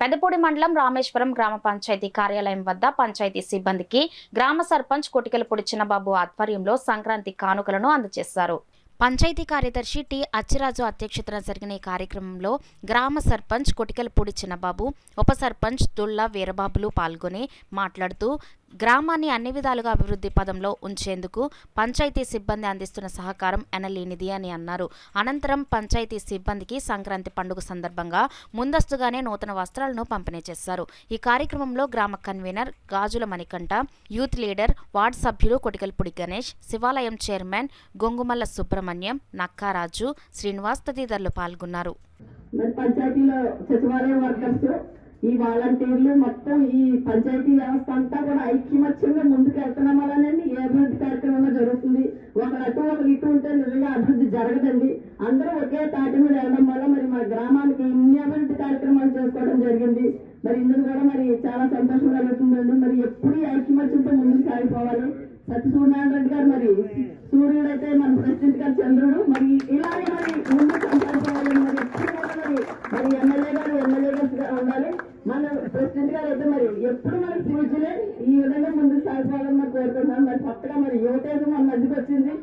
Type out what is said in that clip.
పెదపూడి మండలం రామేశ్వరం గ్రామ పంచాయతీ కార్యాలయం వద్ద పంచాయతీ సిబ్బందికి గ్రామ సర్పంచ్ కొటికెలపూడి చిన్నబాబు ఆధ్వర్యంలో సంక్రాంతి కానుకలను అందజేశారు. పంచాయతీ కార్యదర్శి టి అచ్చిరాజు అధ్యక్షతన జరిగిన ఈ కార్యక్రమంలో గ్రామ సర్పంచ్ కొటికెలపూడి చిన్నబాబు, ఉప సర్పంచ్ దుల్లా వీరబాబులు పాల్గొని మాట్లాడుతూ గ్రామాన్ని అన్ని విధాలుగా అభివృద్ధి పదంలో ఉంచేందుకు పంచాయతీ సిబ్బంది అందిస్తున్న సహకారం ఎనలేనిది అని అన్నారు. అనంతరం పంచాయతీ సిబ్బందికి సంక్రాంతి పండుగ సందర్భంగా ముందస్తుగానే నూతన వస్త్రాలను పంపిణీ చేశారు. ఈ కార్యక్రమంలో గ్రామ కన్వీనర్ గాజుల మణికంఠ, యూత్ లీడర్, వార్డు సభ్యులు కొటికెలపూడి గణేష్, శివాలయం చైర్మన్ గొంగుమల్ల సుబ్రహ్మణ్యం, నక్కారాజు, శ్రీనివాస్ తదితరులు పాల్గొన్నారు. ఈ వాలంటీర్లు మొత్తం ఈ పంచాయతీ వ్యవస్థ అంతా కూడా ఐక్యమత్యంగా ముందుకు వెళ్తున్నాం వల్లనండి ఏ అభివృద్ధి కార్యక్రమంగా జరుగుతుంది. ఒకరు అటు ఒకరు ఇటు ఉంటే నిజంగా అభివృద్ధి జరగదండి. అందరూ ఒకే తాటి మీద వెళ్ళడం వల్ల మరి మన గ్రామానికి ఇన్ని అభివృద్ధి కార్యక్రమాలు చేసుకోవడం జరిగింది. మరి ఇందులో కూడా మరి చాలా సంతోషం కలుగుతుందండి. మరి ఎప్పుడు ఐక్యమత్యంతో ముందుకు సాగిపోవాలి. సత్యసూర్యనారాయణ రెడ్డి గారు మరి సూర్యుడు అయితే మన ప్రెసిడెంట్ గారు చంద్రుడు, మరి ఇలాగే మరి ముందుకు కొనసాగిపోవాలి. మరి ఎప్పుడు కూడా మరి ఎమ్మెల్యే గారు ఉండాలి. మన ప్రెసిడెంట్ గారు అయితే మరి ఎప్పుడు మనకి పూజలే ఈ విధంగా ముందుకు సాగిపోవాలని మరి కోరుకుంటున్నాను. మరి కొత్తగా మరి యువతేజం మన మధ్యకి వచ్చింది.